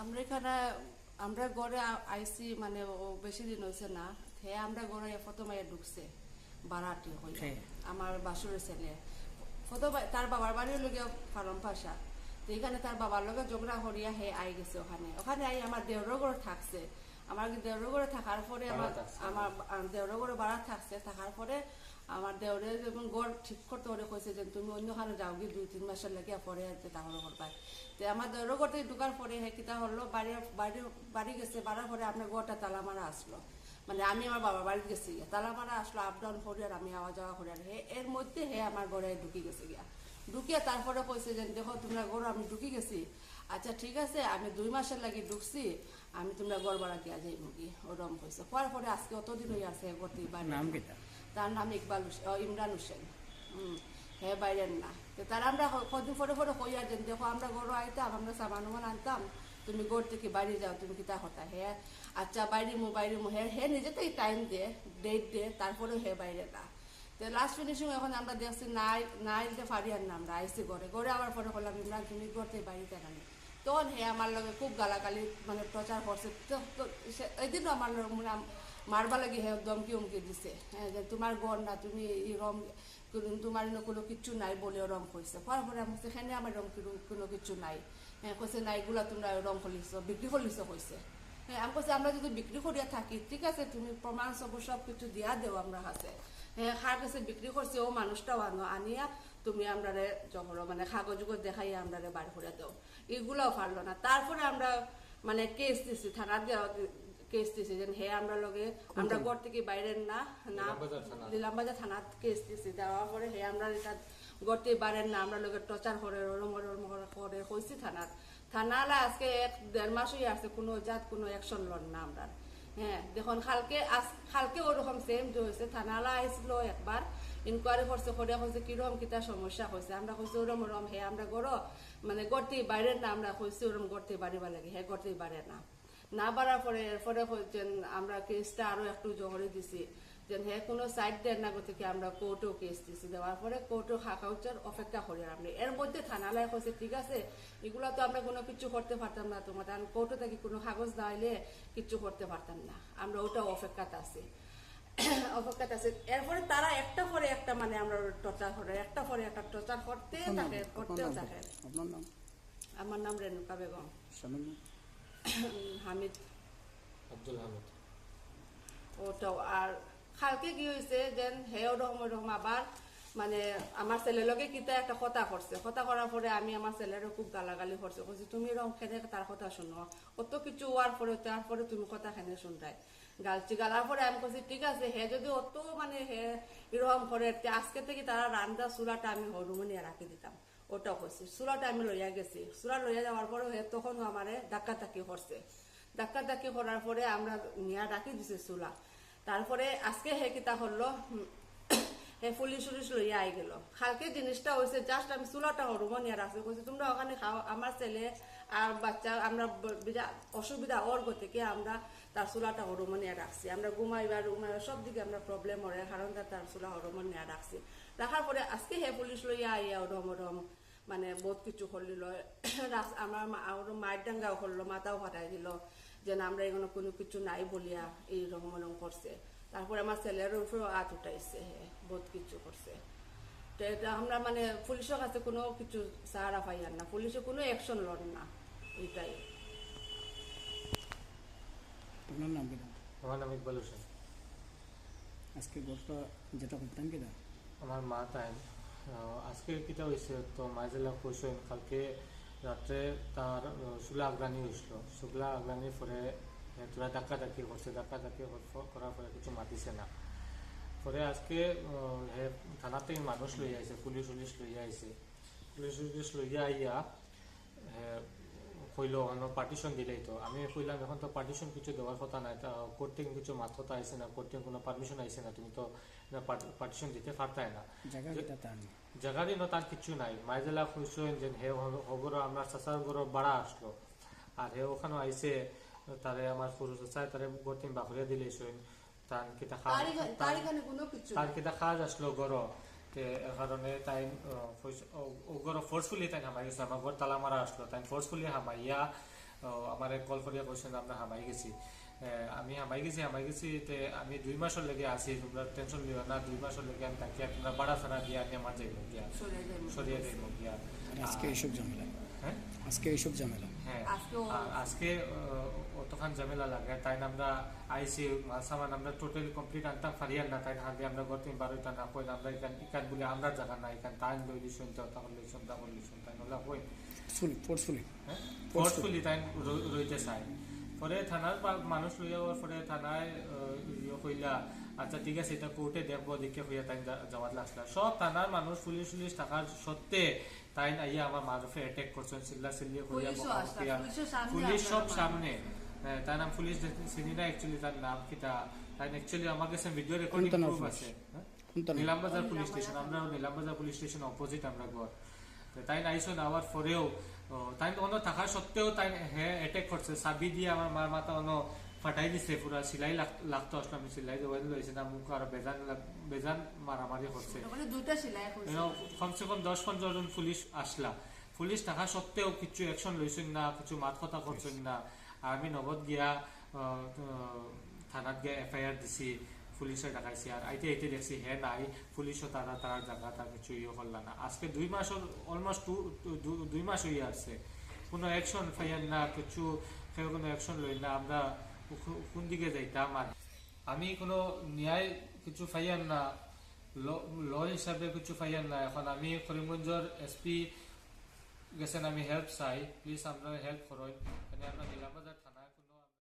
আমরা এখানে আমরা গড়ে আইসি মানে ও বেশি দিন হয়েছে না হে আমরা গড়ে প্রথমে ঢুকছে বারাটি হই আমার বাসুরের ছেলে প্রথম তার বাবার বাড়ির লোকে ফার্ম পাশা তো এখানে তার বাবার লোকে ঝগড়া করিয়া হে আই গেছে ওখানে ওখানে আই আমার দেওরের ঘরে থাকছে আমার দেওরের ঘরে থাকার পরে আমার দেওরের ঘরে বাড়া থাকছে থাকার পরে আমার দেওরে যেমন গড় ঠিক করতে হলে কইছে যে তুমি অন্যখানে যাও গিয়ে 2-3 মাসের লেগে পরে তাহলে করবাই তো আমার দেওরের ঘরতে ঢুকার পরে হে কিতা হলো বাড়ি গেছে বাড়ার পরে আপনার গড়টা তালা মারা আসলো মানে আমি আমার বাবার বাড়িতে গেছি তালা মারা আসলো আপ ডাউন করি আর আমি আওয়া যাওয়া করি আর হে এর মধ্যে হে আমার ঘরে ঢুকি গেছে গিয়া ঢুকিয়ে তারপরে কইছে যে দেখো তোমরা গড় আমি ঢুকি গেছি আচ্ছা ঠিক আছে আমি 2 মাসের লাগে ঢুকছি আমি তোমরা গড় বাড়া দিয়া যাই মুগি ওরম কইছে পর পরে আজকে অতদিন হয়ে আছে গড়তে নাম কিটা তার নাম ইমরান হোসেন হে বাইরের না তো তারা আমরা কদিন পরে পরে কইয়া যেন দেখো আমরা গড় আইতাম আমরা সামান আনতাম তুমি গড় থেকে বাইরে যাও তুমি কিতা হতা হে আচ্ছা বাইরে মু হে নিজে থেকে টাইম দে ডেট দে তারপরে হে বাইরে না তো লাস্ট ফিনিশিং এখন আমরা দেখছি নাইলতে ফারিয়ার না আমরা আইসি গড়ে আবার পরে করলাম ইমরান তুমি গড়তে বাড়িতে কেন তখন হে আমার লগে খুব গালাগালি মানে প্রচার করছে এদিনও আমার মানে মারবা লাগে হে দমকি উমকি দিছে হ্যাঁ যে তোমার গড় না তুমি রম তোমার কোনো কিচ্ছু নাই বলে রং কইছে পরে আমি সেখানে আমার রং কোনো কিছু নাই হ্যাঁ কইছে নাইগুলা তোমরা রং করিস বিক্রি করিস কইছে হ্যাঁ আমি কইছে আমরা যদি বিক্রি করিয়া থাকি ঠিক আছে তুমি প্রমাণ সব কিছু দিয়া দেও আমরা কাছে হ্যাঁ খার কাছে বিক্রি করছে ও মানুষটাও আনিয়া তুমি আমরা জহর মানে কাগজ দেখাইয়া আমরা বার করে দেও এগুলাও পারলো না তারপরে আমরা মানে কেস দিছি থানার কেস দিছি যে হে আমরা লগে আমরা ঘর থেকে বাইরের না নিলামবাজার থানাত কেস দিছি দেওয়ার পরে হে আমরা এটা ঘর থেকে বাইরের না আমরা লগে টর্চার করে করে কইছি থানালা আজকে 1.5 মাস হয়ে আছে কোনো জাত কোনো অ্যাকশন লন না আমরা হ্যাঁ দেখুন কালকে ওরকম সেম যে হয়েছে থানালা আইছিল একবার ইনকোয়ারি করছে কিরকম কিতা সমস্যা হয়েছে আমরা কইছি ওরম হে আমরা গড় মানে গড়তে বাইরের না আমরা কইছি ওরম গড়তে বাড়িবা লাগে হে গড়তে বাড়ে না বাড়ার পরে এরপরে যেন আমরা কেসটা আরো একটু জোরে দিছি যেন হে কোনো সাইড দেন না থেকে আমরা কোর্টেও কেস দিছি দেওয়ার পরে কোর্টও হাকাউচার অপেক্ষা করি আমরা এর মধ্যে থানালায় কইছে ঠিক আছে এগুলো তো আমরা কোনো কিছু করতে পারতাম না তোমার কারণ কোর্টে থেকে কোনো কাগজ না হইলে কিছু করতে পারতাম না আমরা ওটাও অপেক্ষাতে আছি এরপরে তারা একটা পরে একটা মানে আমরা টর্চার করে একটা পরে একটা টর্চার করতেও থাকে আমার নাম রেণুকা বেগম হামিদ আব্দুল হামিদ ওটাও আর কালকে কি হয়েছে যেন হে ওরকম আবার মানে আমার ছেলের লগে কিতা একটা কথা করছে কথা করার পরে আমি আমার ছেলেরও খুব গালাগালি করছে বলছি তুমি এরকম খেনে তার কথা শুনো অত কিছু হওয়ার পরে তারপরে তুমি কথা খেনে শুনটাই গালার পরে আমি বলছি ঠিক আছে হে যদি অত মানে হে এরকম করে আজকে থেকে তারা রান্না চুলাটা আমি হরুমনিয়া রাখি দিতাম ওটাও করছি চুলাটা আমি লইয়া গেছি চুলা লইয়া যাওয়ার পরে হে তখন আমারে ধাক্কি করছে ধাক্কি করার পরে আমরা নিয়ে রাখি দিছি চুলা তারপরে আজকে হে কিতা হলো হে পুলিশ লইয়া আই গেল কালকে জিনিসটা হয়েছে জাস্ট আমি চুলাটা হরুমনিয়া রাখছি বলছি তোমরা ওখানে খাও আমার ছেলে আর বাচ্চা আমরা অসুবিধা ওর থেকে আমরা তার চুলাটা হরুমনিয়া রাখছি আমরা ঘুমাইবার সব দিকে আমরা প্রবলেম হয় কারণ তার চুলা হরুমনিয়া রাখছি রাখার পরে আজকে হে পুলিশ লইয়া আইয়া ওরম মানে বহুত কিছু করলিল আমার মায়ের ডাঙ্গাও করলো মাথাও ফাটাই দিল যে আমরা এগুলো কোনো কিছু নাই বলিয়া এইরকম করছে তারপরে আমার ছেলের উপরেও হাত উঠাইছে বহুত কিছু করছে তো এটা আমরা মানে পুলিশের কাছে কোনো কিছু সাহারা পাইয়ার না পুলিশে কোনো অ্যাকশন লন না এটাই আপনার নাম কি আমার নাম ইকবাল হোসেন আজকে গল্পটা যেটা করতেন কিনা আমার মা তাই আজকে কিটা হয়েছে তো মাইজেলা কইসেন কালকে রাত্রে তার চুলা আগ্রানি হয়েছিল চুলা আগ্রানির পরে তোরা ধাক্কি করছে ধাক্কি করার পরে কিছু মাতিছে না পরে আজকে থানাতে মানুষ লইয়া আইছে পুলিশ লইয়া আইছে পুলিশ লইয়া আইয়া কইল পার্টিশন দিলেই তো আমি কইলাম এখন তো পার্টিশন কিছু দেওয়ার কথা নাই কোর্ট থেকে কিছু মাথা আইসে না কোর্ট থেকে কোনো পারমিশন আইসে না তুমি তো পার্টিশন দিতে পারতাই না জায়গারই না তার কিছু নাই মাইজেলা খুঁজছেন যে হে হগর আমরা চাচার গর বাড়া আসলো আর হে ওখানে আইসে তারে আমার পুরুষ চাই তারে গতিম বাকরিয়া দিলেছেন তার কিতা খাজ আসলো গর এর কারণে তাই ফোর্সফুলি তাই হামাই গেছে আমার ঘর তালা মারা আসলো তাই ফোর্সফুলি হামাইয়া আমার কল করিয়া কৈছেন আমরা হামাই গেছি আমি হামাই গেছি তে আমি 2 মাসের লেগে আছি তোমরা টেনশন লিও না 2 মাসের লেগে আমি তাকিয়া তোমরা বাড়া ছাড়া দিয়া আমি আমার যাইব গিয়া সরিয়ে যাইব গিয়া আর আজকে এইসব ঝামেলা হ্যাঁ আজকে এইসব ঝামেলা হ্যাঁ আজকেও- আজকে অতখান ঝামেলা লাগে তাই আমরা আইসি মাল সামান আমরা টোটালি কমপ্লিট আনতাম ফারিয়ার না তাই হাতে আমরা গত 12টা না কই আমরা ইকান বলে আমরা জায়গা না ইকান তাই লই দিছুন তো তখন লইছুন তখন লইছুন তাই নলা কই ফোর্সফুলি হ্যাঁ ফোর্সফুলি তাই রইতে চাই পরে থানার মানুষ লই যাওয়ার পরে থানায় ইয়ে কইলা আচ্ছা ঠিক আছে এটা কোর্টে দেখবো দেখে হইয়া তাই যাওয়ার লাগলা সব থানার মানুষ পুলিশ থাকার সত্ত্বে তাই আইয়া আমার মারুফে অ্যাটাক করছেন চিল্লা চিল্লি কইয়া পুলিশও আসলা, পুলিশের সামনে পুলিশ সব আপনারা সামনে তার নাম পুলিশ চিনি না অ্যাকচুয়ালি তার নাম কিটা তাই অ্যাকচুয়ালি আমার কাছে ভিডিও রেকর্ডিং কোন থানার প্রুফ পুলিশ? আছে হ্যাঁ? কোন থানা? নিলামবাজার পুলিশ স্টেশন আমরা নিলামবাজার পুলিশ স্টেশন অপোজিট আমরা ঘর তো তাই আইসো নেওয়ার পরেও তাই অন্য থাকার সত্ত্বেও তাই হ্যাঁ অ্যাটাক করছে চাবি দিয়ে আমার মার মাথা অন্য ফাটাই দিছে পুরা সিলাই লাগতো আসলে আমি সিলাই দেওয়াই লইছে না মুখ আর বেজান মারামারি করছে ওখানে 2টা সেলাই করছে কমসে কম 10-15 জন পুলিশ আসলা পুলিশ থাকা সত্ত্বেও কিছু অ্যাকশন লইছেন না কিছু মাত কথা করছেন না আর আমি নগদ গিয়া থানাত গিয়া এফআইআর দিছি পুলিশে ডাকাইছি আর আইতে দেখছি হে নাই পুলিশও তারা তার জায়গা তার কিছু ইয়ে করল না আজকে 2 মাস অলমোস্ট 2 মাস হয়ে আসছে কোনো অ্যাকশন ফাইয়ার না কিছু কেউ কোনো অ্যাকশন লই না আমরা কোন দিকে যাইতাম আর আমি কোনো ন্যায় কিছু ফাইয়ার না ল হিসাবে কিছু ফাইয়ার না এখন আমি করিমগঞ্জের এসপি গেছেন আমি হেল্প চাই প্লিজ আপনারা হেল্প করেন আমরা নিলামবাজার